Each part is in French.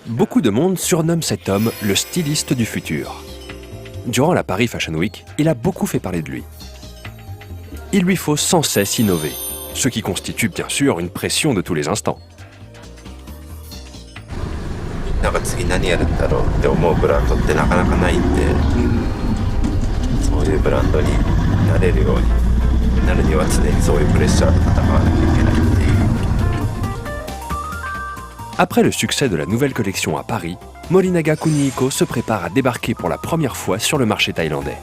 Beaucoup de monde surnomme cet homme le styliste du futur. Durant la Paris Fashion Week, il a beaucoup fait parler de lui. Il lui faut sans cesse innover, ce qui constitue bien sûr une pression de tous les instants. なんか次何やるんだろうって思うブランドってなかなかないんで、そういうブランドになれるようになるには常にそういうプレッシャーと戦わなきゃいけないっていう。 Après le succès de la nouvelle collection à Paris, Morinaga Kunihiko se prépare à débarquer pour la première fois sur le marché thaïlandais.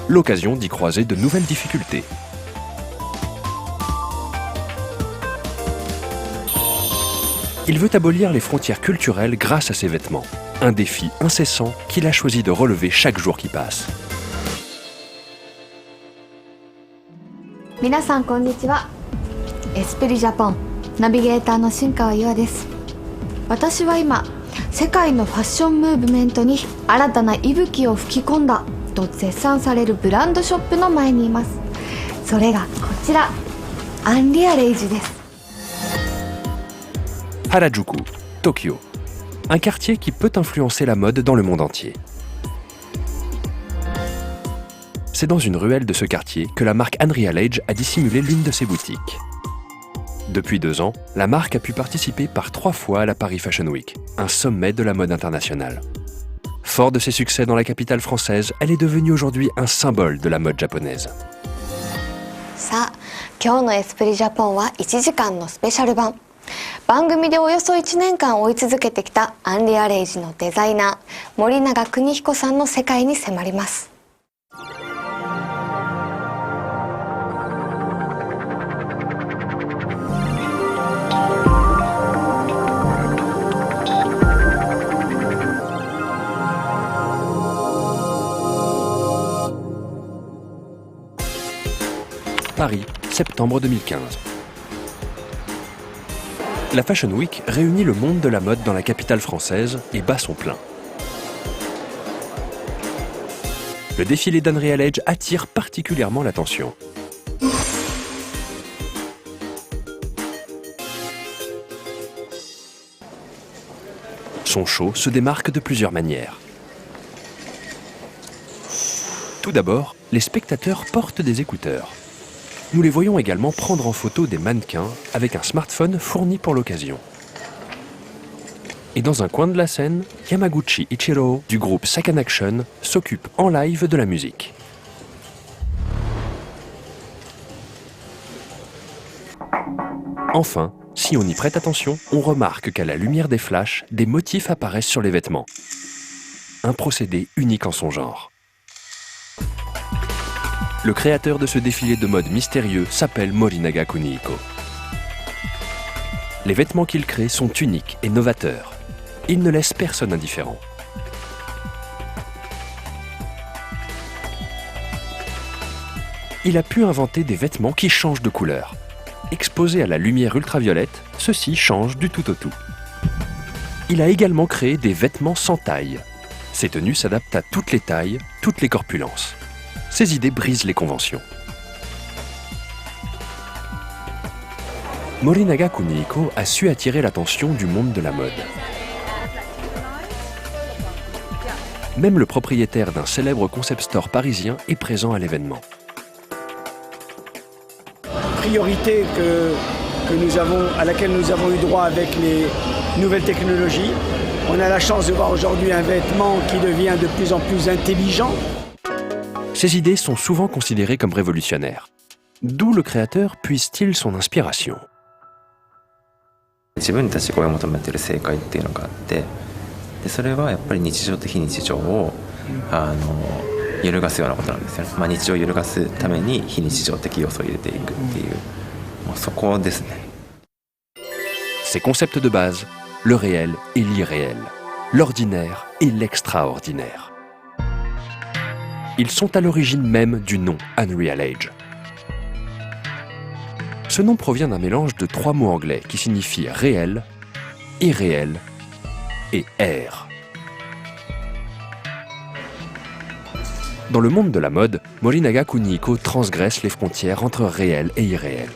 L'occasion d'y croiser de nouvelles difficultés. Il veut abolir les frontières culturelles grâce à ses vêtements, un défi incessant qu'il a choisi de relever chaque jour qui passe. 皆さんこんにちは。エスペリジャポンナビゲーターの新川優愛です。私は今世界のファッションムーブメントに新たな息吹を吹き込んだと絶賛されるブランドショップの前にいます。それがこちら、アンリアレイジです。 Harajuku, Tokyo. Un quartier qui peut influencer la mode dans le monde entier. C'est dans une ruelle de ce quartier que la marque Unreal Age a dissimulé l'une de ses boutiques. Depuis 2 ans, la marque a pu participer par 3 fois à la Paris Fashion Week, un sommet de la mode internationale. Fort de ses succès dans la capitale française, elle est devenue aujourd'hui un symbole de la mode japonaise. さあ、今日のエスペリジャポンは1時間のスペシャル版。番組でおよそ1年間追い続けてきたアンリアレイジのデザイナー森永邦彦さんの世界に迫ります。 Paris, septembre 2015. La Fashion Week réunit le monde de la mode dans la capitale française et bat son plein. Le défilé d'Unreal Age attire particulièrement l'attention. Son show se démarque de plusieurs manières. Tout d'abord, les spectateurs portent des écouteurs. Nous les voyons également prendre en photo des mannequins avec un smartphone fourni pour l'occasion. Et dans un coin de la scène, Yamaguchi Ichiro du groupe Second Action s'occupe en live de la musique. Enfin, si on y prête attention, on remarque qu'à la lumière des flashs, des motifs apparaissent sur les vêtements. Un procédé unique en son genre. Le créateur de ce défilé de mode mystérieux s'appelle Morinaga Kunihiko. Les vêtements qu'il crée sont uniques et novateurs. Il ne laisse personne indifférent. Il a pu inventer des vêtements qui changent de couleur. Exposés à la lumière ultraviolette, ceux-ci changent du tout au tout. Il a également créé des vêtements sans taille. Ces tenues s'adaptent à toutes les tailles, toutes les corpulences. Ces idées brisent les conventions. Morinaga Kunihiko a su attirer l'attention du monde de la mode. Même le propriétaire d'un célèbre concept store parisien est présent à l'événement. Priorité à laquelle nous avons eu droit avec les nouvelles technologies. On a la chance de voir aujourd'hui un vêtement qui devient de plus en plus intelligent. Ces idées sont souvent considérées comme révolutionnaires. D'où le créateur puise-t-il son inspiration? 自分たちが求めている正解っていうのがあって、でそれはやっぱり日常と非日常を揺るがすようなことなんですよね。日常を揺るがすために非日常的要素を入れていくっていう、そこですね。Ces concepts de base, le réel et l'irréel, l'ordinaire et l'extraordinaire. Ils sont à l'origine même du nom Unreal Age. Ce nom provient d'un mélange de 3 mots anglais qui signifient réel, irréel et air. Dans le monde de la mode, Morinaga Kunihiko transgresse les frontières entre réel et irréel.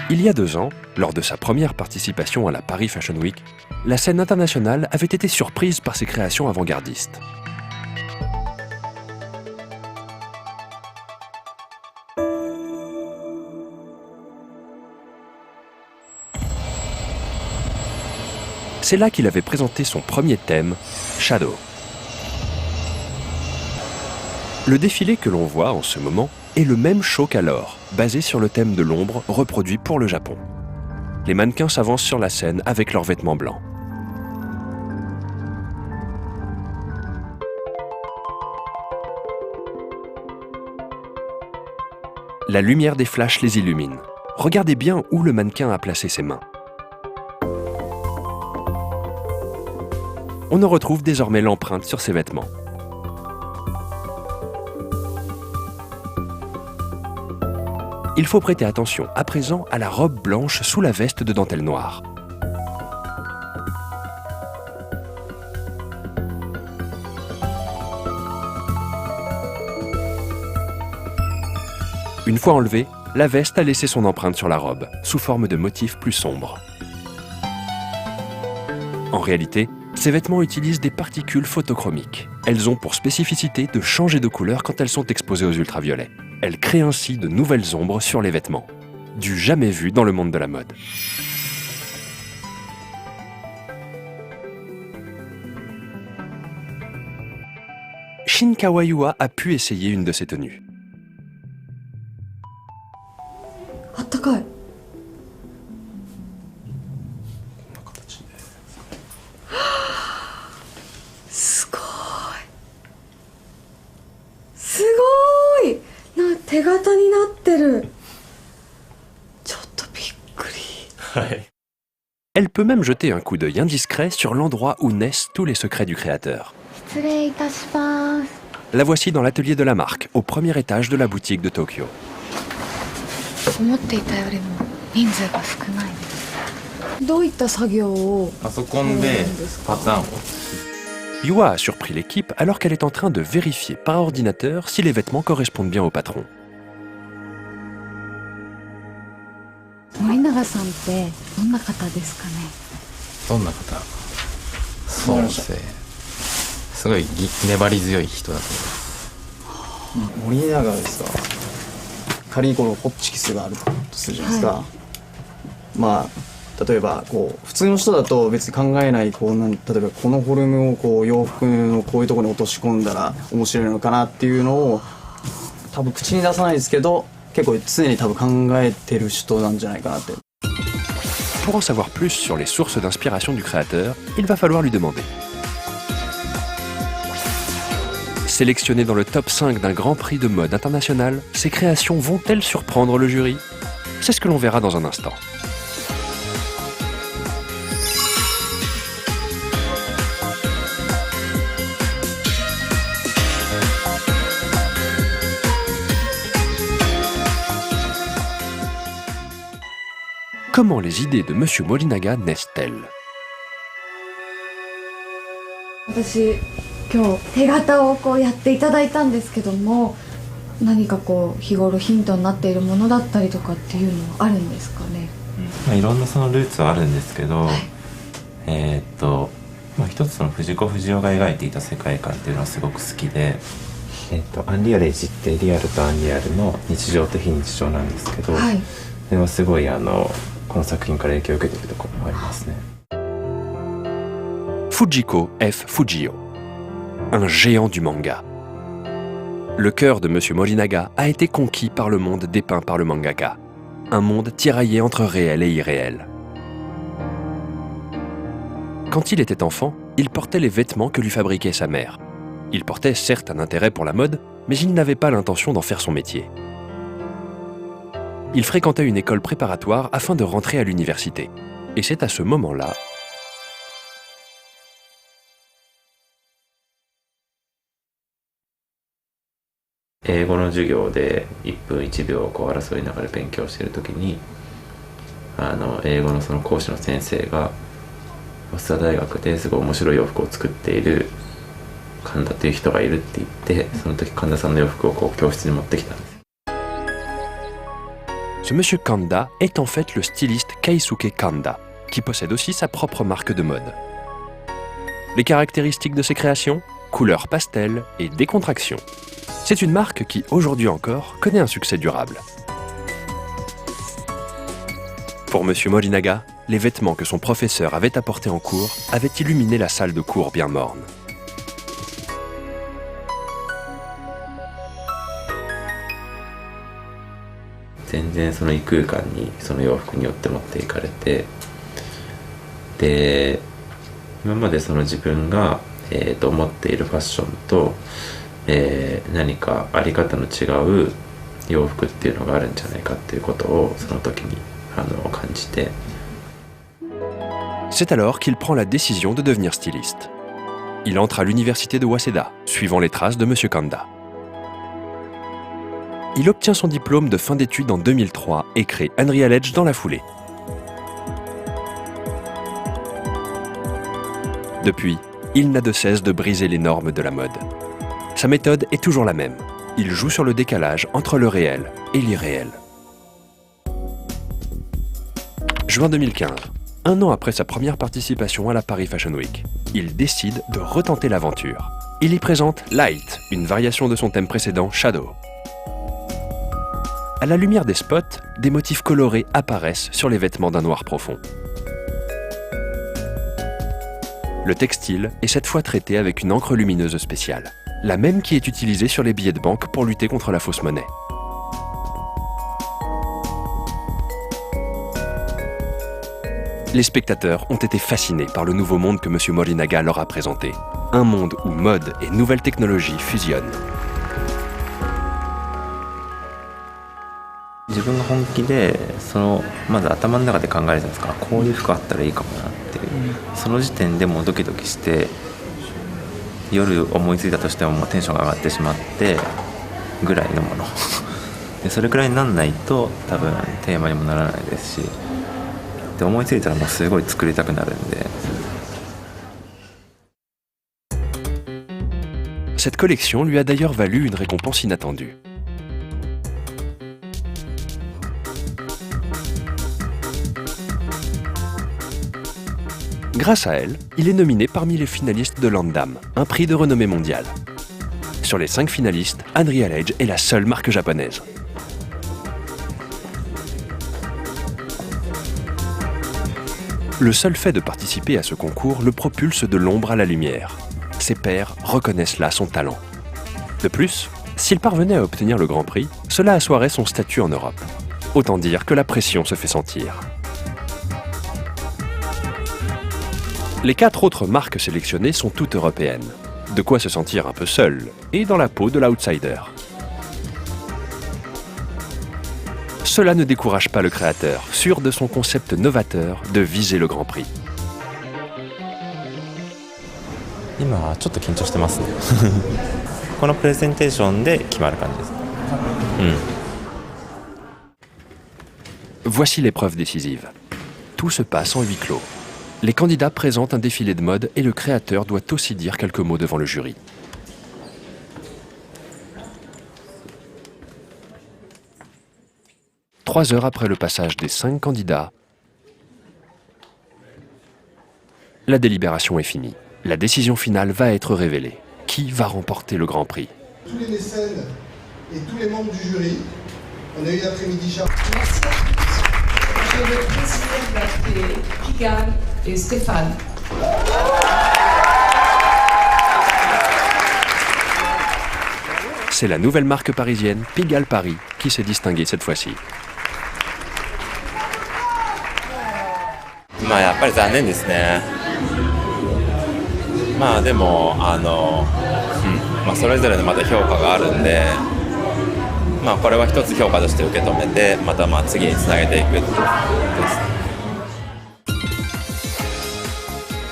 Il y a 2 ans, lors de sa première participation à la Paris Fashion Week, la scène internationale avait été surprise par ses créations avant-gardistes. C'est là qu'il avait présenté son premier thème, Shadow. Le défilé que l'on voit en ce moment est le même show qu'alors, basé sur le thème de l'ombre reproduit pour le Japon. Les mannequins s'avancent sur la scène avec leurs vêtements blancs. La lumière des flashs les illumine. Regardez bien où le mannequin a placé ses mains. On en retrouve désormais l'empreinte sur ses vêtements. Il faut prêter attention à présent à la robe blanche sous la veste de dentelle noire. Une fois enlevée, la veste a laissé son empreinte sur la robe, sous forme de motifs plus sombres. En réalité, ces vêtements utilisent des particules photochromiques. Elles ont pour spécificité de changer de couleur quand elles sont exposées aux ultraviolets. Elles créent ainsi de nouvelles ombres sur les vêtements. Du jamais vu dans le monde de la mode. Shin Kawaiua a pu essayer une de ces tenues. あったかい。すごい。すごい。手形になってる。ちょっとびっくり。Elle peut même jeter un coup d'œil indiscret sur l'endroit où naissent tous les secrets du créateur. 失礼いたします。 La voici dans l'atelier de la marque, au premier étage de la boutique de Tokyo. 思っていたよりも人数が少ないです。どういった作業をパソコンでパターンを Yua a surpris l'équipe alors qu'elle est en train de vérifier par ordinateur si les vêtements correspondent bien au patron. 森永さんってどんな方ですかね。どんな方？そうですね。すごい粘り強い人だと思います。森永ですか。仮にこのホッチキスがあるとするじゃないですか、まあ例えばこう普通の人だと別に考えないこう例えばこのフォルムをこう洋服のこういうところに落とし込んだら面白いのかなっていうのを多分口に出さないですけど結構常に多分考えてる人なんじゃないかなって。 Pour en savoir plus sur les sources d'inspiration du créateur, il va falloir lui demander. Sélectionnées dans le top 5 d'un grand prix de mode international, ces créations vont-elles surprendre le jury? C'est ce que l'on verra dans un instant. Comment les idées de Monsieur Morinaga naissent-elles? 私今日手形をこうやっていただいたんですけども、何かこう日頃ヒントになっているものだったりとかっていうのはあるんですかね。まあ、いろんなそのルーツはあるんですけど、まあ、一つその藤子不二雄が描いていた世界観っていうのはすごく好きで、アンリアレイジってリアルとアンリアルの日常と非日常なんですけど、はい、それはすごいこの作品から影響を受けているところもありますね。Fujiko F. Fujio, un géant du manga. Le cœur de Monsieur Morinaga a été conquis par le monde dépeint par le mangaka, un monde tiraillé entre réel et irréel. Quand il était enfant, il portait les vêtements que lui fabriquait sa mère. Il portait certes un intérêt pour la mode, mais il n'avait pas l'intention d'en faire son métier. Il fréquentait une école préparatoire afin de rentrer à l'université. Et c'est à ce moment-là英語の授業で1分1秒をこう争いながら勉強している時に英語のその講師の先生が早稲田大学ですごい面白い洋服を作っている神田という人がいるって言って、その時神田さんの洋服をこう教室に持ってきたんです。 Ce monsieur Kanda est en fait le styliste Keisuke Kanda, qui possède aussi sa propre marque de mode. Les caractéristiques de ses créations? Couleurs pastel et décontraction. C'est une marque qui, aujourd'hui encore, connaît un succès durable. Pour monsieur Morinaga, les vêtements que son professeur avait apportés en cours avaient illuminé la salle de cours bien morne. Vraiment, その異空間にその洋服によって持っていかれて、で、今までその自分が思っているファッションと、何かあり方の違う洋服っていうのがあるんじゃないかっていうことをその時に感じて。C'est alors qu'il prend la décision de devenir styliste. Il entre à l'université de Waseda, suivant les traces de monsieur Kanda. Il obtient son diplôme de fin d'études en 2003 et crée Unreal Edge dans la foulée. Depuis, il n'a de cesse de briser les normes de la mode. Sa méthode est toujours la même. Il joue sur le décalage entre le réel et l'irréel. Juin 2015, un an après sa première participation à la Paris Fashion Week, il décide de retenter l'aventure. Il y présente Light, une variation de son thème précédent Shadow. À la lumière des spots, des motifs colorés apparaissent sur les vêtements d'un noir profond. Le textile est cette fois traité avec une encre lumineuse spéciale, la même qui est utilisée sur les billets de banque pour lutter contre la fausse monnaie. Les spectateurs ont été fascinés par le nouveau monde que M. Morinaga leur a présenté. Un monde où mode et nouvelles technologies fusionnent. 自分が本気でまず頭の中で考えるじゃないですか。こういう服あったらいいかもなっていう、その時点でもうドキドキして夜思いついたとしてももうテンションが上がってしまってぐらいのもので、それくらいにならないと多分テーマにもならないですし、で思いついたらもうすごい作りたくなるんで。 Cette collection lui a d'ailleurs valu une récompense inattendue. Grâce à elle, il est nominé parmi les finalistes de Landam, un prix de renommée mondiale. Sur les 5 finalistes, Unreal Edge est la seule marque japonaise. Le seul fait de participer à ce concours le propulse de l'ombre à la lumière. Ses pairs reconnaissent là son talent. De plus, s'il parvenait à obtenir le Grand Prix, cela assoirait son statut en Europe. Autant dire que la pression se fait sentir. Les 4 autres marques sélectionnées sont toutes européennes. De quoi se sentir un peu seul et dans la peau de l'outsider. Cela ne décourage pas le créateur, sûr de son concept novateur de viser le Grand Prix. 今ちょっと緊張してますねこのプレゼンテーションで決まる感じです。Voici l'épreuve décisive. Tout se passe en huis clos. Les candidats présentent un défilé de mode et le créateur doit aussi dire quelques mots devant le jury. Trois heures après le passage des 5 candidats, la délibération est finie. La décision finale va être révélée. Qui va remporter le Grand Prix? Tous les mécènes et tous les membres du jury, on a eu l'après-midi chargé. Merci à tous. J'ai le plaisir d'appeler Pigalle et Stéphane. C'est la nouvelle marque parisienne Pigalle Paris qui s'est distinguée cette fois-ci. まあやっぱり残念ですね。まあでもそれぞれのまた評価があるんで、まあこれは一つ評価として受け止めて、また次につなげていくです。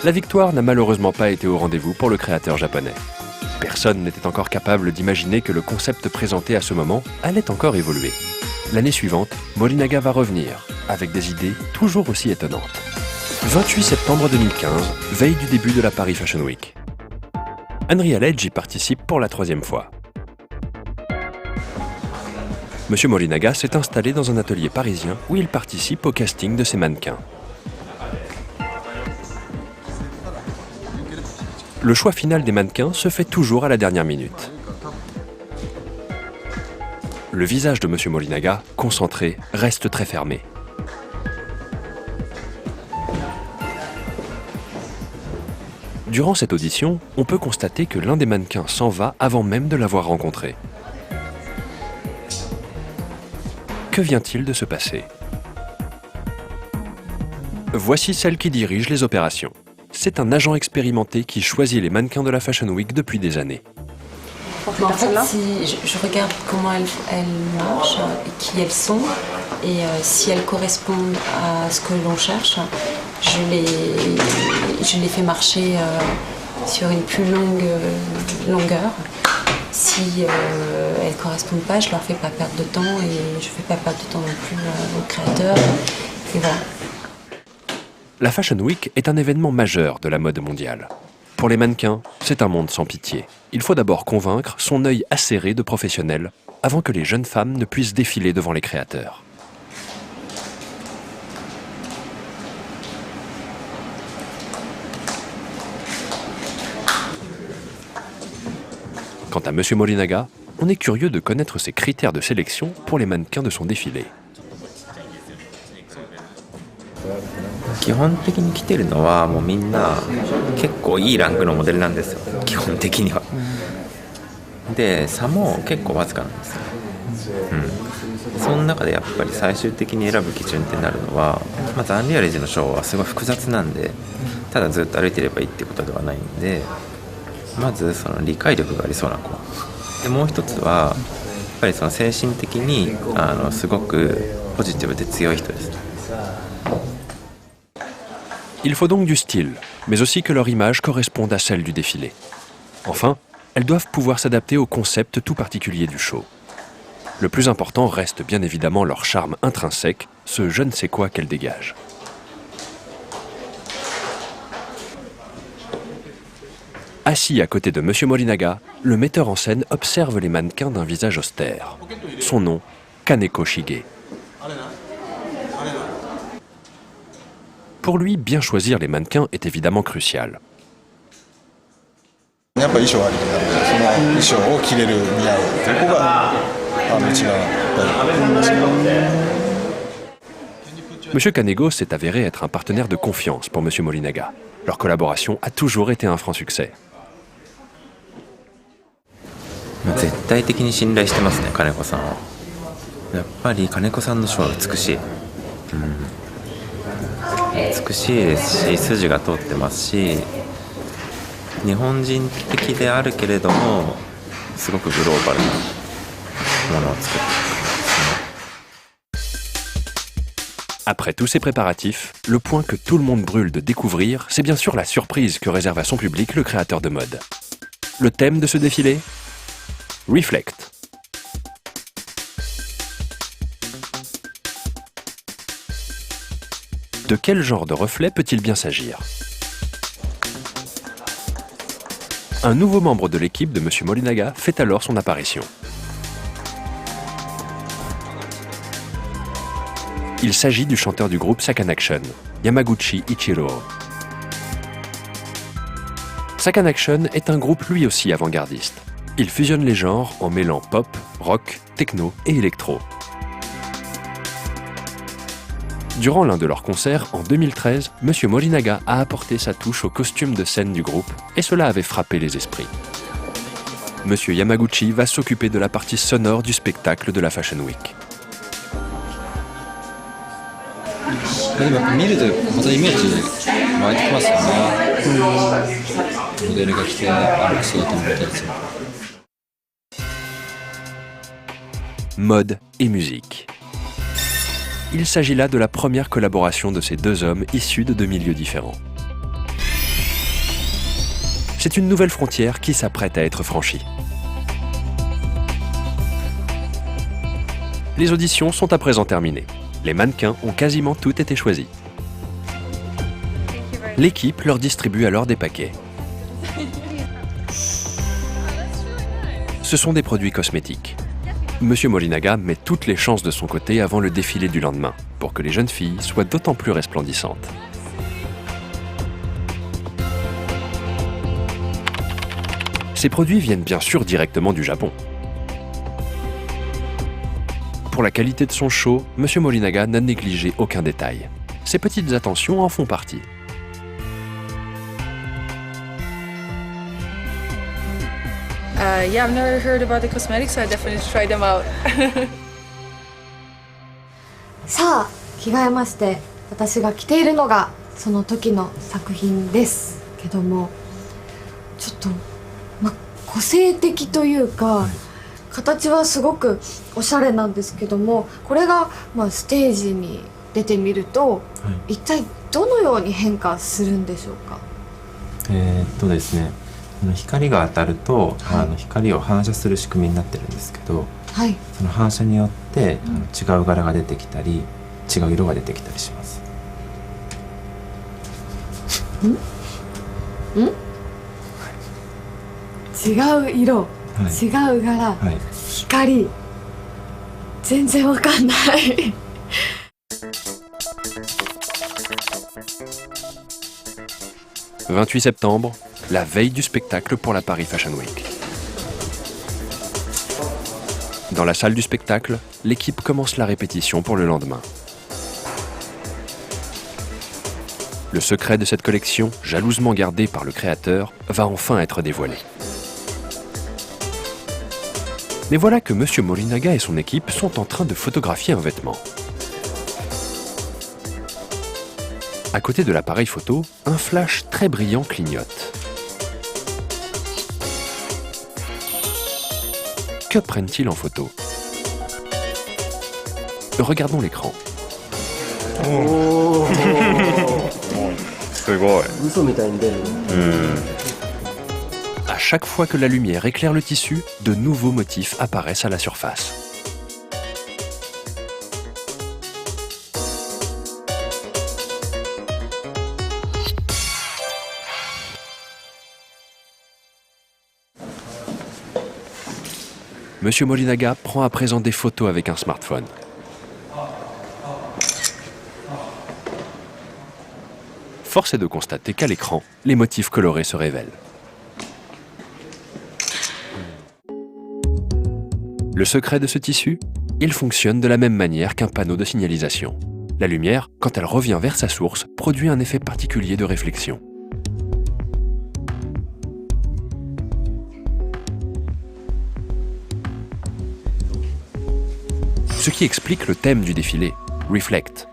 La victoire n'a malheureusement pas été au rendez-vous pour le créateur japonais. Personne n'était encore capable d'imaginer que le concept présenté à ce moment allait encore évoluer. L'année suivante, Morinaga va revenir, avec des idées toujours aussi étonnantes. 28 septembre 2015, veille du début de la Paris Fashion Week. Unreal Edge y participe pour la 3e fois. Monsieur Morinaga s'est installé dans un atelier parisien où il participe au casting de ses mannequins. Le choix final des mannequins se fait toujours à la dernière minute. Le visage de Monsieur Morinaga, concentré, reste très fermé. Durant cette audition, on peut constater que l'un des mannequins s'en va avant même de l'avoir rencontré. Que vient-il de se passer? Voici celle qui dirige les opérations. C'est un agent expérimenté qui choisit les mannequins de la Fashion Week depuis des années. En fait, si je regarde comment elles marchent et qui elles sont, et si elles correspondent à ce que l'on cherche, je les fais marcher sur une plus longue longueur. Si elles ne correspondent pas, je ne leur fais pas perdre de temps et je ne fais pas perdre de temps non plus aux créateurs. Et voilà. La Fashion Week est un événement majeur de la mode mondiale. Pour les mannequins, c'est un monde sans pitié. Il faut d'abord convaincre son œil acéré de professionnel avant que les jeunes femmes ne puissent défiler devant les créateurs. Quant à Monsieur Morinaga, on est curieux de connaître ses critères de sélection pour les mannequins de son défilé. 基本的に来てるのはもうみんな結構いいランクのモデルなんですよ、基本的には。で差も結構わずかなんですよ、その中でやっぱり最終的に選ぶ基準ってなるのは、まずアンリアルエッジのショーはすごい複雑なんで、ただずっと歩いてればいいってことではないんで、まずその理解力がありそうな子で、もう一つはやっぱりその精神的にすごくポジティブで強い人です。 Il faut donc du style, mais aussi que leur image corresponde à celle du défilé. Enfin, elles doivent pouvoir s'adapter au concept tout particulier du show. Le plus important reste bien évidemment leur charme intrinsèque, ce je ne sais quoi qu'elles dégagent. Assis à côté de Monsieur Morinaga, le metteur en scène observe les mannequins d'un visage austère. Son nom, Kaneko Shige. Pour lui, bien choisir les mannequins est évidemment crucial. Monsieur Kanego s'est avéré être un partenaire de confiance pour Monsieur Morinaga. Leur collaboration a toujours été un franc succès. 絶対的に信頼してますね、金子さんは。やっぱり金子さんのショーは美しい。美しいですし、筋が通ってますし、日本人的であるけれどもすごくグローバルなものを作っていくですね。 Après tous ces préparatifs, le point que tout le monde brûle de découvrir, c'est bien sûr la surprise que réserve à son public le créateur de mode. Le thème de ce défilé ? Reflect. De quel genre de reflet peut-il bien s'agir? Un nouveau membre de l'équipe de Monsieur Morinaga fait alors son apparition. Il s'agit du chanteur du groupe Sakanaction, Yamaguchi Ichiro. Sakanaction est un groupe lui aussi avant-gardiste. Il fusionne les genres en mêlant pop, rock, techno et électro. Durant l'un de leurs concerts, en 2013, Monsieur Morinaga a apporté sa touche au costume de scène du groupe et cela avait frappé les esprits. Monsieur Yamaguchi va s'occuper de la partie sonore du spectacle de la Fashion Week. 今見るとまたイメージ湧いてきますよね。モデルが着て歩く姿も見たりする。 Mode et musique. Il s'agit là de la première collaboration de ces deux hommes issus de deux milieux différents. C'est une nouvelle frontière qui s'apprête à être franchie. Les auditions sont à présent terminées. Les mannequins ont quasiment tous été choisis. L'équipe leur distribue alors des paquets. Ce sont des produits cosmétiques. Monsieur Morinaga met toutes les chances de son côté avant le défilé du lendemain, pour que les jeunes filles soient d'autant plus resplendissantes. Ces produits viennent bien sûr directement du Japon. Pour la qualité de son show, Monsieur Morinaga n'a négligé aucun détail. Ces petites attentions en font partie. Yeah, I've never heard about the cosmetics, so I definitely try them out. さあ着替えまして私が着ているのがその時の作品ですけども、ちょっと、個性的というか、形はすごくおしゃれなんですけども、これが、ステージに出てみると、一体どのように変化するんでしょうか。ですね、光が当たると、光を反射する仕組みになってるんですけど、その反射によって違う柄が出てきたり違う色が出てきたりします。違う色、違う柄、光、全然わかんない。28 septembre, la veille du spectacle pour la Paris Fashion Week. Dans la salle du spectacle, l'équipe commence la répétition pour le lendemain. Le secret de cette collection, jalousement gardé par le créateur, va enfin être dévoilé. Mais voilà que Monsieur Morinaga et son équipe sont en train de photographier un vêtement. À côté de l'appareil photo, un flash très brillant clignote. Que prennent-ils en photo? Regardons l'écran. À chaque fois que la lumière éclaire le tissu, de nouveaux motifs apparaissent à la surface. Monsieur Morinaga prend à présent des photos avec un smartphone. Force est de constater qu'à l'écran, les motifs colorés se révèlent. Le secret de ce tissu? Il fonctionne de la même manière qu'un panneau de signalisation. La lumière, quand elle revient vers sa source, produit un effet particulier de réflexion. Ce qui explique le thème du défilé, Reflect.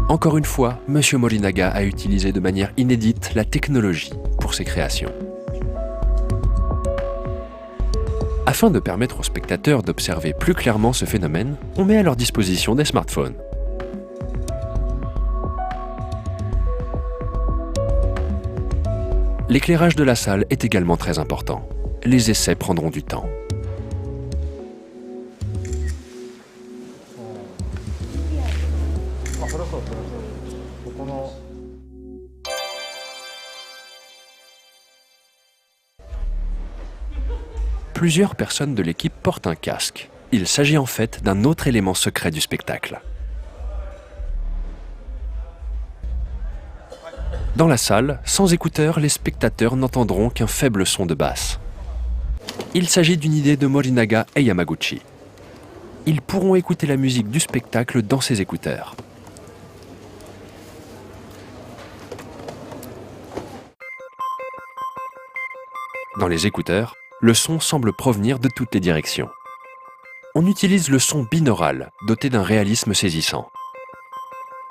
Encore une fois, Monsieur Morinaga a utilisé de manière inédite la technologie pour ses créations. Afin de permettre aux spectateurs d'observer plus clairement ce phénomène, on met à leur disposition des smartphones. L'éclairage de la salle est également très important. Les essais prendront du temps. Plusieurs personnes de l'équipe portent un casque. Il s'agit en fait d'un autre élément secret du spectacle. Dans la salle, sans écouteurs, les spectateurs n'entendront qu'un faible son de basse. Il s'agit d'une idée de Morinaga et Yamaguchi. Ils pourront écouter la musique du spectacle dans ces écouteurs. Dans les écouteurs, le son semble provenir de toutes les directions. On utilise le son binaural, doté d'un réalisme saisissant.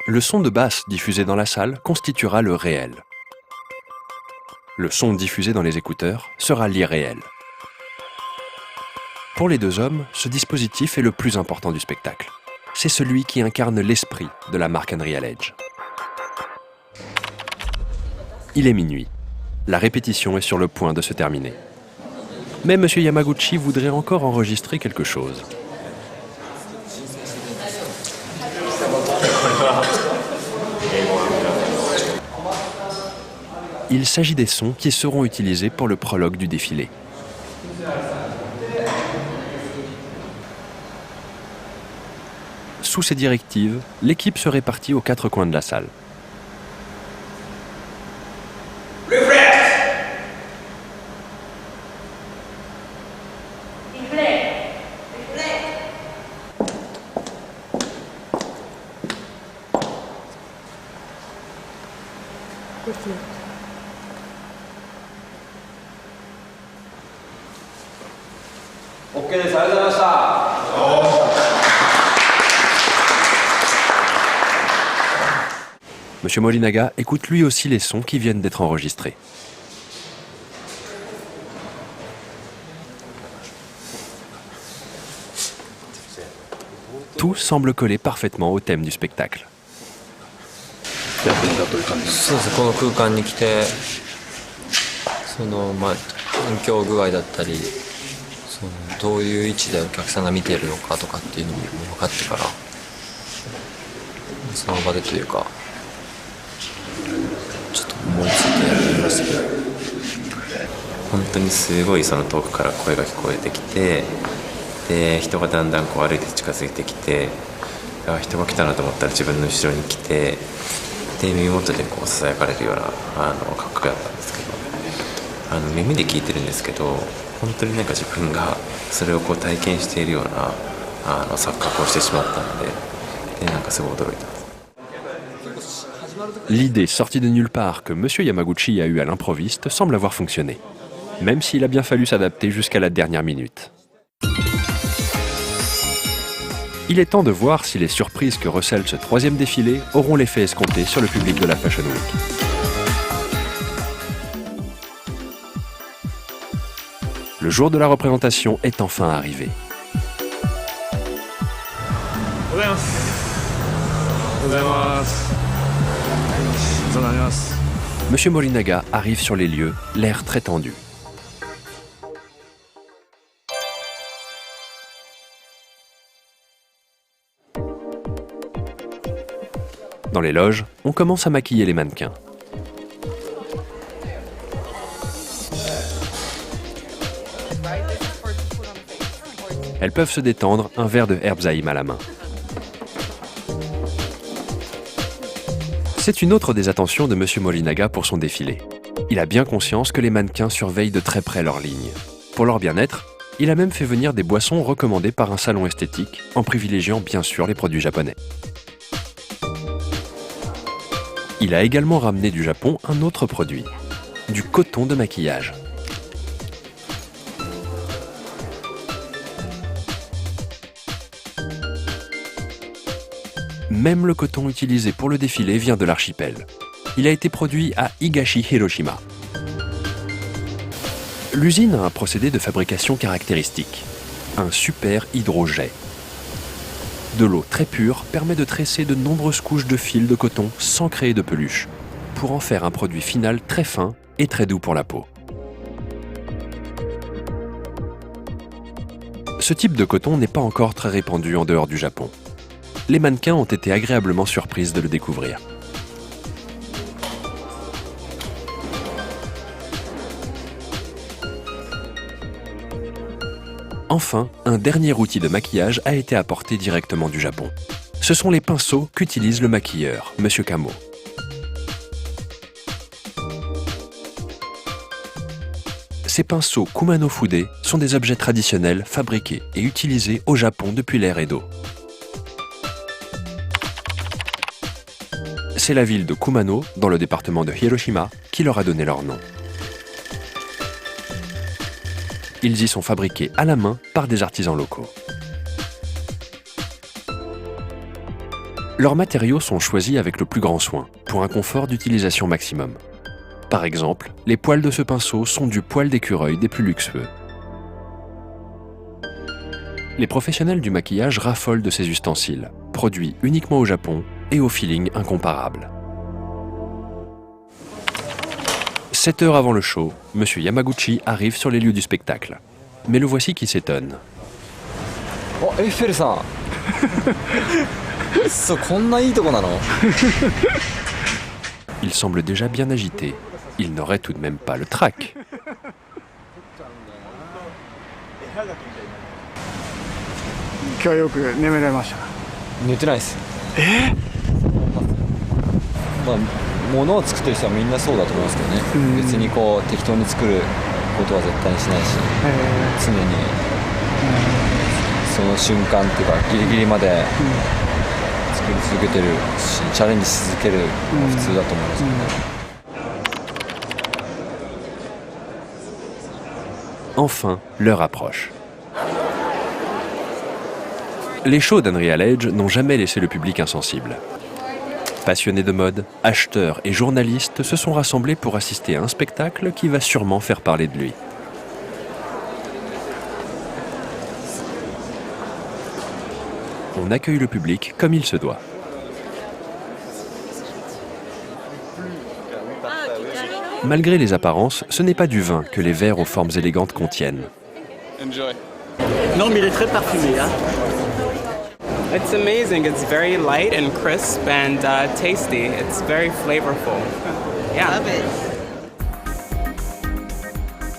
Le son de basse diffusé dans la salle constituera le réel. Le son diffusé dans les écouteurs sera l'irréel. Pour les deux hommes, ce dispositif est le plus important du spectacle. C'est celui qui incarne l'esprit de la marque Unreal Edge. Il est minuit. La répétition est sur le point de se terminer. Mais M. Yamaguchi voudrait encore enregistrer quelque chose. Il s'agit des sons qui seront utilisés pour le prologue du défilé. Sous ces directives, l'équipe se répartit aux 4 coins de la salle. Monsieur Morinaga écoute lui aussi les sons qui viennent d'être enregistrés. Tout semble coller parfaitement au thème du spectacle. そうですね、この空間に来て環境具合だったりどういう位置でお客さんが見ているのかとかっていうのも分かってからその場でというかちょっと思いついてやってみましたけど本当にすごいその遠くから声が聞こえてきてで人がだんだんこう歩いて近づいてきて人が来たなと思ったら自分の後ろに来てで耳元でこう囁かれるような感覚だったんですけど耳で聞いてるんですけど本当になんか自分がそれをこう体験しているような錯覚をしてしまったのでなんかすごい驚いたんです。L'idée sortie de nulle part que M. Yamaguchi a eue à l'improviste semble avoir fonctionné, même s'il a bien fallu s'adapter jusqu'à la dernière minute. Il est temps de voir si les surprises que recèle ce 3e défilé auront l'effet escompté sur le public de la Fashion Week. Le jour de la représentation est enfin arrivé. Monsieur Morinaga arrive sur les lieux, l'air très tendu. Dans les loges, on commence à maquiller les mannequins. Elles peuvent se détendre, un verre de Herbzaïm à la main. C'est une autre des attentions de M. Morinaga pour son défilé. Il a bien conscience que les mannequins surveillent de très près leurs lignes. Pour leur bien-être, il a même fait venir des boissons recommandées par un salon esthétique, en privilégiant bien sûr les produits japonais. Il a également ramené du Japon un autre produit, du coton de maquillage. Même le coton utilisé pour le défilé vient de l'archipel. Il a été produit à Higashi, Hiroshima. L'usine a un procédé de fabrication caractéristique, un super hydrojet. De l'eau très pure permet de tresser de nombreuses couches de fils de coton sans créer de peluche, pour en faire un produit final très fin et très doux pour la peau. Ce type de coton n'est pas encore très répandu en dehors du Japon. Les mannequins ont été agréablement surprises de le découvrir. Enfin, un dernier outil de maquillage a été apporté directement du Japon. Ce sont les pinceaux qu'utilise le maquilleur, M. Kamo. Ces pinceaux Kumano Fude sont des objets traditionnels fabriqués et utilisés au Japon depuis l'ère Edo. C'est la ville de Kumano, dans le département de Hiroshima, qui leur a donné leur nom. Ils y sont fabriqués à la main par des artisans locaux. Leurs matériaux sont choisis avec le plus grand soin, pour un confort d'utilisation maximum. Par exemple, les poils de ce pinceau sont du poil d'écureuil des plus luxueux. Les professionnels du maquillage raffolent de ces ustensiles, produits uniquement au Japon et au feeling incomparable. 7 heures avant le show, M. Yamaguchi arrive sur les lieux du spectacle. Mais le voici qui s'étonne. Oh, Eiffel-san. Il semble déjà bien agité. il n'aurait tout de même pas le trac. 今日よく眠れました。寝てないです。まあ物を作ってる人はみんなそうだと思いますけどね、別にこう適当に作ることは絶対にしないし、常に、その瞬間っていうかギリギリまで作り続けてるし、チャレンジし続けるのが普通だと思いますけどね。Enfin, l'heure approche. Les shows d'Unreal Edge n'ont jamais laissé le public insensible. Passionnés de mode, acheteurs et journalistes se sont rassemblés pour assister à un spectacle qui va sûrement faire parler de lui. On accueille le public comme il se doit. Malgré les apparences, ce n'est pas du vin que les verres aux formes élégantes contiennent. Non, mais il est très parfumé, hein. It's amazing. It's very light and crisp and tasty. It's very flavorful. Yeah. Love it.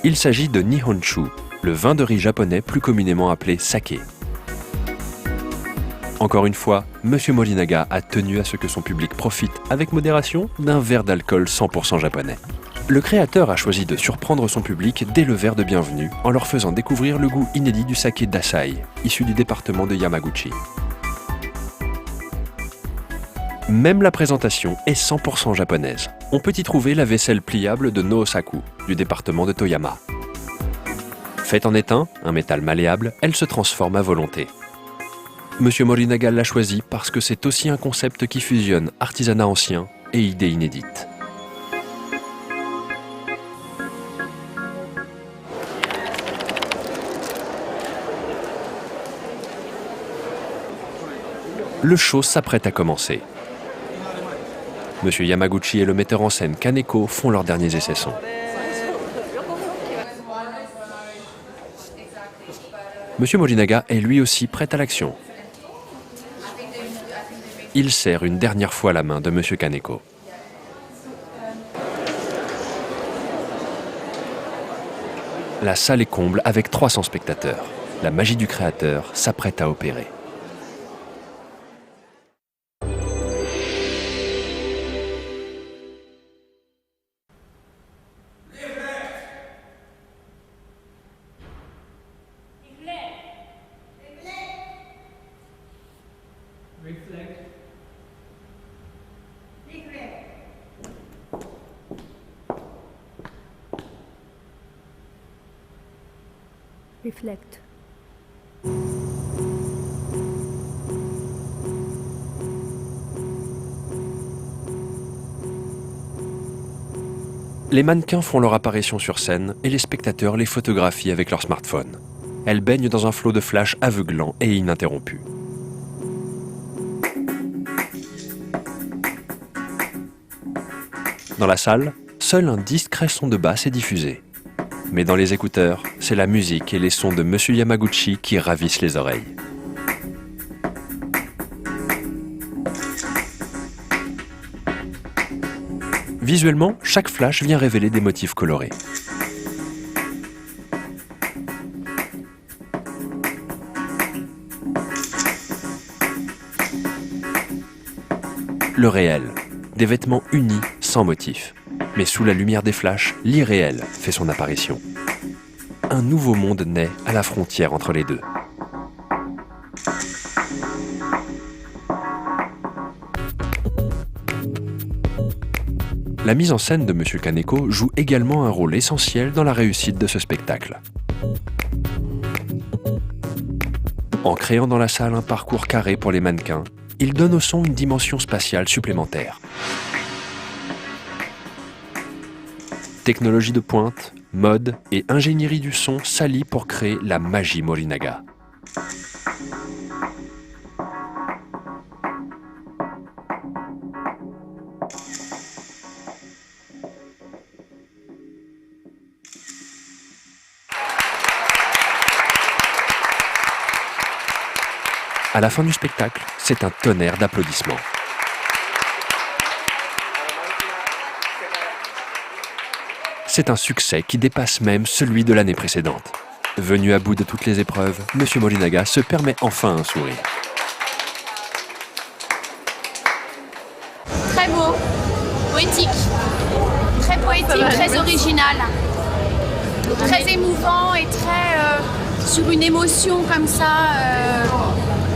Il s'agit de Nihonshu, le vin de riz japonais plus communément appelé saké. Encore une fois, M. Morinaga a tenu à ce que son public profite avec modération d'un verre d'alcool 100% japonais. Le créateur a choisi de surprendre son public dès le verre de bienvenue en leur faisant découvrir le goût inédit du saké d'Asahi, issu du département de Yamaguchi. Même la présentation est 100% japonaise. On peut y trouver la vaisselle pliable de Noosaku, du département de Toyama. Faite en étain, un métal malléable, elle se transforme à volonté. Monsieur Morinaga l'a choisi parce que c'est aussi un concept qui fusionne artisanat ancien et idées inédites. Le show s'apprête à commencer. Monsieur Yamaguchi et le metteur en scène Kaneko font leurs derniers essais-sons. Monsieur Morinaga est lui aussi prêt à l'action. Il serre une dernière fois la main de Monsieur Kaneko. La salle est comble avec 300 spectateurs. La magie du créateur s'apprête à opérer. Reflect. Les mannequins font leur apparition sur scène et les spectateurs les photographient avec leur smartphone. Elles baignent dans un flot de flash aveuglant et ininterrompu. Dans la salle, seul un discret son de basse est diffusé. Mais dans les écouteurs, c'est la musique et les sons de Monsieur Yamaguchi qui ravissent les oreilles. Visuellement, chaque flash vient révéler des motifs colorés. Le réel, des vêtements unis sans motif. Mais sous la lumière des flashs, l'irréel fait son apparition. Un nouveau monde naît à la frontière entre les deux. La mise en scène de M. Kaneko joue également un rôle essentiel dans la réussite de ce spectacle. En créant dans la salle un parcours carré pour les mannequins, il donne au son une dimension spatiale supplémentaire. Technologie de pointe, mode et ingénierie du son s'allient pour créer la magie Morinaga. À la fin du spectacle, c'est un tonnerre d'applaudissements. c'est un succès qui dépasse même celui de l'année précédente. Venu à bout de toutes les épreuves, M. Morinaga se permet enfin un sourire. Très beau, poétique, très poétique, très original, très émouvant et très sur une émotion comme ça,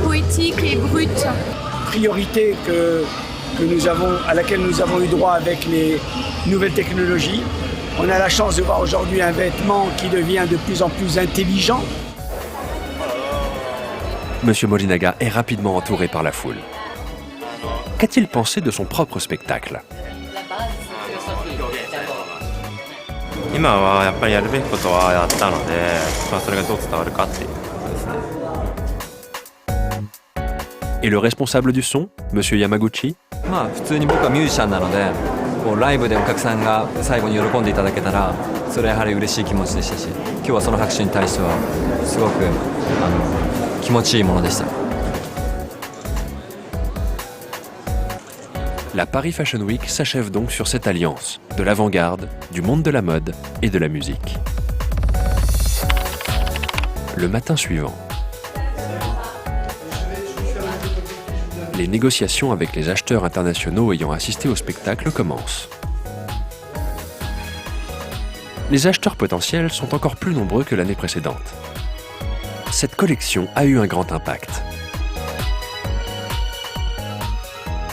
poétique et brute. Priorité à laquelle nous avons eu droit avec les nouvelles technologies. On a la chance de voir aujourd'hui un vêtement qui devient de plus en plus intelligent. M. Morinaga est rapidement entouré par la foule. Qu'a-t-il pensé de son propre spectacle? 今はやっぱりやるべきことはやったので、それがどう伝わるかっていうことですね。 Et le responsable du son, M. Yamaguchi? まあ普通に僕はミュージシャンなので、こうライブでお客さんが最後に喜んでいただけたら、それはやはり嬉しい気持ちでしたし、今日はその拍手に対してはすごく気持ちいいものでした。 La Paris Fashion Week s'achève donc sur cette alliance de l'avant-garde, du monde de la mode et de la musique. Le matin suivant, les négociations avec les acheteurs internationaux ayant assisté au spectacle commencent. Les acheteurs potentiels sont encore plus nombreux que l'année précédente. Cette collection a eu un grand impact.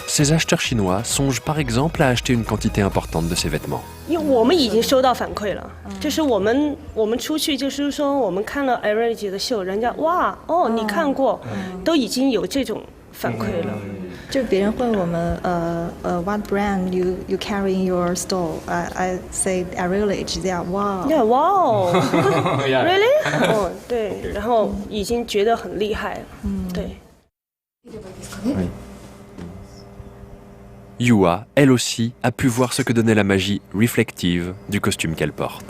Ces acheteurs chinois songent par exemple à acheter une quantité importante de ces vêtements. 因为我们已经收到反馈了，就是我们出去就是说我们看了 Airage 的秀，人家哇哦你看过，都已经有这种反馈了。就别人问我们what brand you carry in your store? I say Airage. They are wow. Yeah, wow. Really? 哦，对，然后已经觉得很厉害了，对。 Yua, elle aussi, a pu voir ce que donnait la magie reflective du costume qu'elle porte.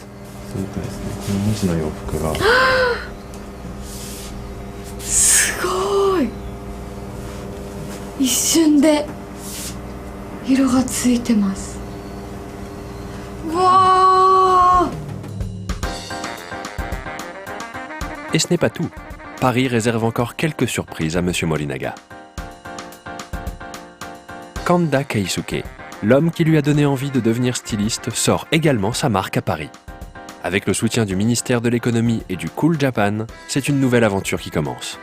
Et ce n'est pas tout. Paris réserve encore quelques surprises à M. Morinaga. Kanda Keisuke, l'homme qui lui a donné envie de devenir styliste, sort également sa marque à Paris. Avec le soutien du ministère de l'économie et du Cool Japan, c'est une nouvelle aventure qui commence.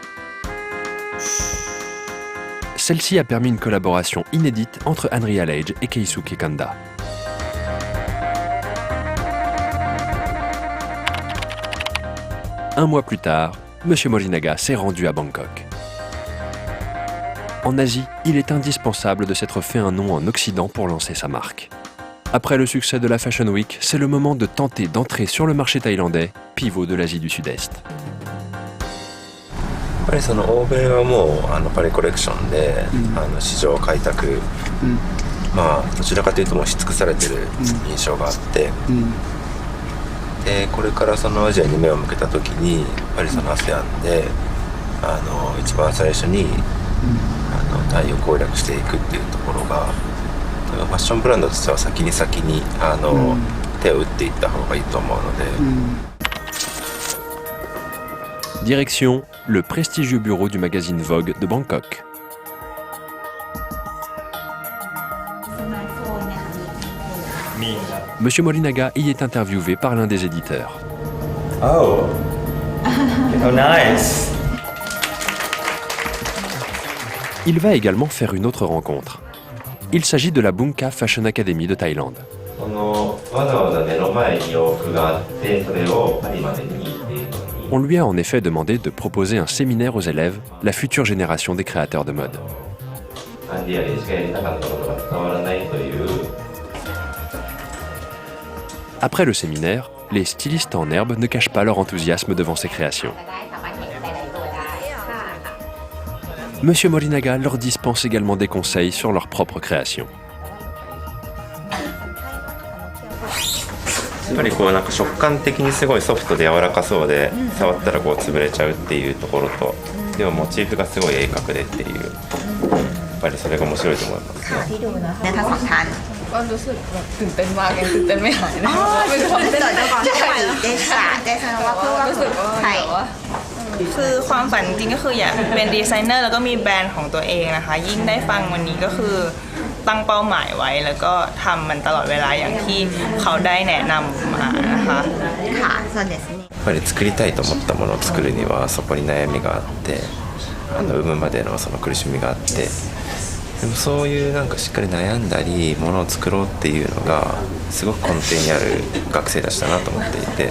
Celle-ci a permis une collaboration inédite entre Unreal Age et Keisuke Kanda. Un mois plus tard, M. Morinaga s'est rendu à Bangkok. En Asie, il est indispensable de s'être fait un nom en Occident pour lancer sa marque. Après le succès de la Fashion Week, c'est le moment de tenter d'entrer sur le marché thaïlandais, pivot de l'Asie du Sud-Est. やっぱりその欧米はもうパリコレクションで、市場開拓、まあどちらかというともうし尽くされてる印象があって、でこれからそのアジアに目を向けた時にやっぱりその ASEAN で一番最初にタイを攻略していくっていうところがファッションブランドとしては先に手を打っていった方がいいと思うので。Direction, le prestigieux bureau du magazine Vogue de Bangkok. Monsieur Morinaga y est interviewé par l'un des éditeurs. Oh, oh nice. Il va également faire une autre rencontre. Il s'agit de la Bunka Fashion Academy de Thaïlande. On lui a en effet demandé de proposer un séminaire aux élèves, la future génération des créateurs de mode. Après le séminaire, les stylistes en herbe ne cachent pas leur enthousiasme devant ces créations. Monsieur Morinaga leur dispense également des conseils sur leurs propres créations. やっぱりこうなんか食感的にすごいソフトで柔らかそうで、触ったらこう潰れちゃうっていうところと、でもモチーフがすごい鋭角でっていう、やっぱりそれが面白いと思いますね。ที่ดูนะทั้งสองท่านก็รู้สึกแบบตื่นเต้นมากยังตื่นเต้นไม่หายนะเป็นความ สึกว่าแบบว่าคือความฝันจริงๆก็คืออยากเป็นดีไซเนอร์แล้วก็มีแบรนด์ของตัวเองนะคะยิ่งได้ฟังวันนี้ก็คือตั้งเป้าหมายไว้แล้วก็ทำมันตลอดเวลาอย่างที่เขาได้แนะนำมานะคะค่ะそうですねやっぱり作りたいと思ったものを作るにはそこに悩みがあって生むまでのその苦しみがあってでもそういうなんかしっかり悩んだりものを作ろうっていうのがすごく根底にある学生たちだなと思っていて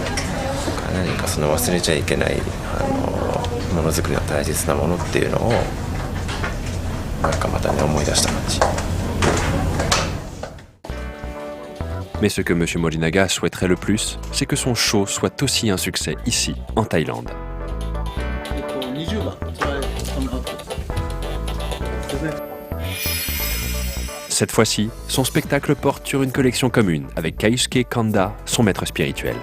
何かその忘れちゃいけないものづくりの大切なものっていうのをなんかまたね思い出した感じ。Mais ce que M. Morinaga souhaiterait le plus, c'est que son show soit aussi un succès ici, en Thaïlande. Cette fois-ci, son spectacle porte sur une collection commune avec Keisuke Kanda, son maître spirituel.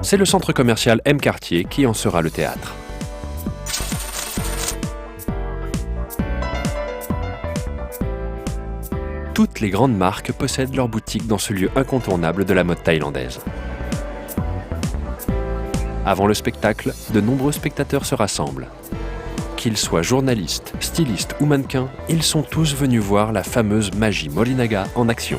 C'est le centre commercial M Cartier qui en sera le théâtre. Toutes les grandes marques possèdent leur boutique dans ce lieu incontournable de la mode thaïlandaise. Avant le spectacle, de nombreux spectateurs se rassemblent. Qu'ils soient journalistes, stylistes ou mannequins, ils sont tous venus voir la fameuse magie Morinaga en action.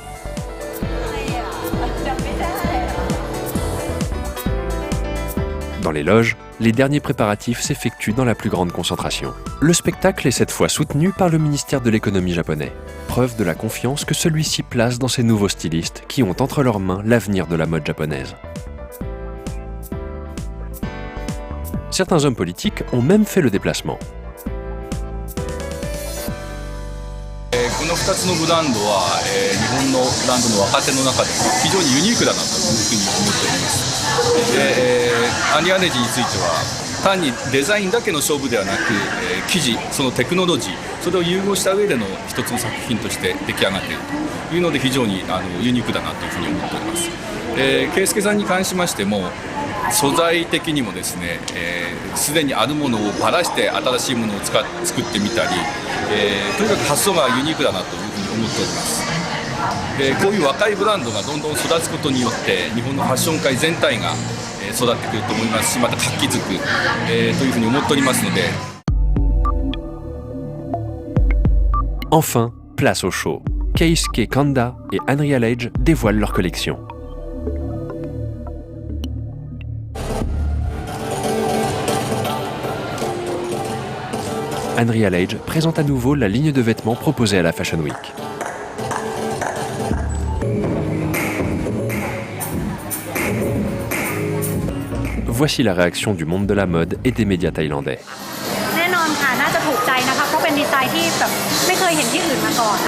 Dans les loges, les derniers préparatifs s'effectuent dans la plus grande concentration. Le spectacle est cette fois soutenu par le ministère de l'économie japonais, preuve de la confiance que celui-ci place dans ces nouveaux stylistes qui ont entre leurs mains l'avenir de la mode japonaise. Certains hommes politiques ont même fait le déplacement. この2つのブランドは、日本のブランドの若手の中で非常にユニークだなというふうに思っております。で、アニアネジについては単にデザインだけの勝負ではなく、生地、そのテクノロジー、それを融合した上での一つの作品として出来上がっているというので非常にユニークだなというふうに思っております。圭介さんに関しましても素材的にもですね、すでにあるものをばらして新しいものを作ってみたり、とにかく発想がユニークだなというふうに思っております。こういう若いブランドがどんどん育つことによって日本のファッション界全体が育ってくると思いますしまた活気づく、というふうに思っておりますので。Enfin, place au show. Keisuke Kanda et Unreal Age dévoilent leur collection. Unreal Age présente à nouveau la ligne de vêtements proposée à la Fashion Week. Voici la réaction du monde de la mode et des médias thaïlandais. แน่นอนค่ะน่าจะถูกใจนะคะเพราะเป็นดีไซน์ที่แบบไม่เคยเห็นที่อื่นมาก่อน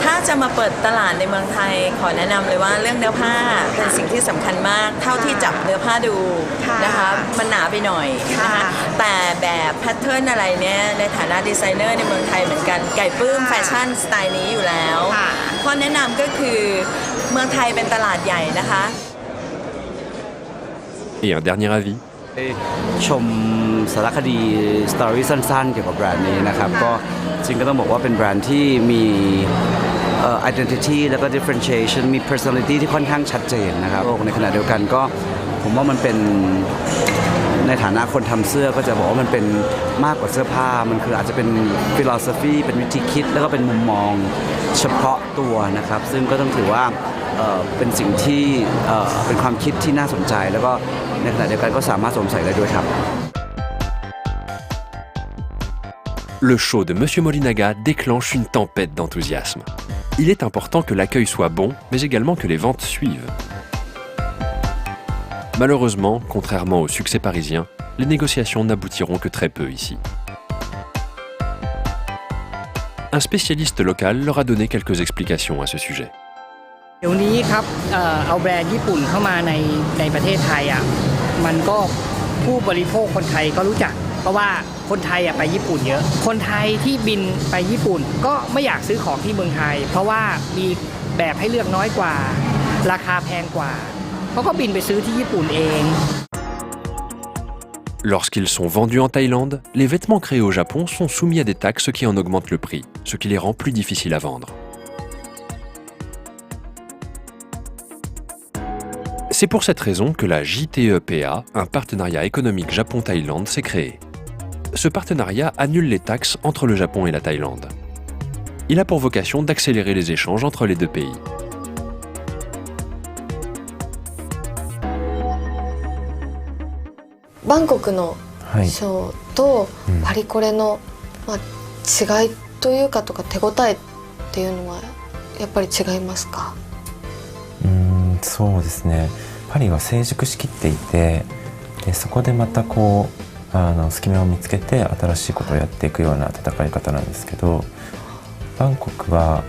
ถ้าจะมาเปิดตลาดในเมืองไทยขอแนะนำเลยว่าเรื่องเนื้อผ้าเป็นสิ่งที่สำคัญมากเท่าที่จับเนื้อผ้าดูนะคะมันหนาไปหน่อยนะคะแต่แบบแพทเทิร์นอะไรเนี่ยในฐานะดีไซเนอร์ในเมืองไทยเหมือนกันไก่ปลื้มแฟชั่นสไตล์นี้อยู่แล้วข้อแนะนำก็คือเมืองไทยเป็นตลาดใหญ่นะคะ Et un dernier avis. ชมสารคดีสตอรี่สั้นๆเกี่ยวกับแบรนด์นี้นะครับก็จริงก็ต้องบอกว่าเป็นแบรนด์ที่มีidentity แล้วก็ differentiation มี personality ที่ค่อนข้างชัดเจนนะครับในขณะเดียวกันก็ผมว่ามันเป็นในฐานะคนทำเสื้อก็จะบอกว่ามันเป็นมากกว่าเสื้อผ้ามันคืออาจจะเป็น philosophy เป็นวิธีคิดแล้วก็เป็นมุมมองเฉพาะตัวนะครับซึ่งก็ต้องถือว่าเป็นสิ่งที่เป็นความคิดที่น่าสนใจแล้วก็ในขณะเดียวกันก็สามารถสวมใส่ได้ด้วยครับ Le show de M. Morinaga déclenche une tempête d'enthousiasme. Il est important que l'accueil soit bon, mais également que les ventes suivent. Malheureusement, contrairement au succès parisien, les négociations n'aboutiront que très peu ici. Un spécialiste local leur a donné quelques explications à ce sujet. เดี๋ยวนี้ครับเอาแบรนด์ญี่ปุ่นเข้ามาในประเทศไทยอ่ะมันก็ผู้บริโภคคนไทยก็รู้จักเพราะว่าคนไทยไปญี่ปุ่นเยอะคนไทยที่บินไปญี่ปุ่นก็ไม่อยากซื้อของที่เมืองไทยเพราะว่ามีแบบให้เลือกน้อยกว่าราคาแพงกว่าเขาก็บินไปซื้อที่ญี่ปุ่นเอง Lorsqu'ils sont vendus en Thaïlande, les vêtements créés au Japon sont soumis à des taxes qui en augmentent le prix, ce qui les rend plus difficiles à vendre. C'est pour cette raison que la JTEPA, un partenariat économique Japon-Thaïlande, s'est créé. Ce partenariat annule les taxes entre le Japon et la Thaïlande. Il a pour vocation d'accélérer les échanges entre les deux pays. Bangkok のショーとパリコレの、違いというかとか手応えっていうのはやっぱり違いますか？そうですね。パリは成熟しきっていて、でそこでまたこう隙間を見つけて新しいことをやっていくような戦い方なんですけど、バンコクは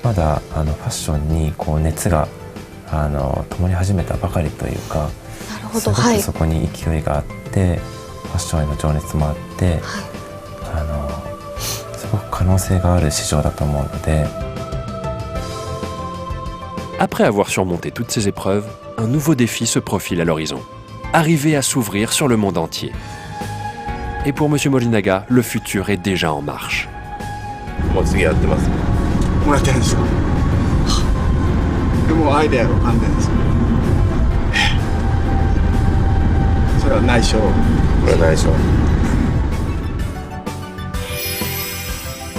まだファッションにこう熱が灯り始めたばかりというか、すごくそこに勢いがあって、ファッションへの情熱もあって、すごく可能性がある市場だと思うので。Après avoir surmonté toutes ces épreuves, un nouveau défi se profile à l'horizon. Arriver à s'ouvrir sur le monde entier. Et pour M. Morinaga, le futur est déjà en marche. もう次やってます。もうやってるんですか？でもアイデアが浮かんでるんですか？それは内緒。これは内緒。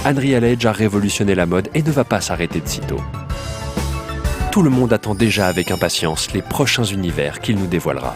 Andrea Ledge a révolutionné la mode et ne va pas s'arrêter de sitôt. Tout le monde attend déjà avec impatience les prochains univers qu'il nous dévoilera.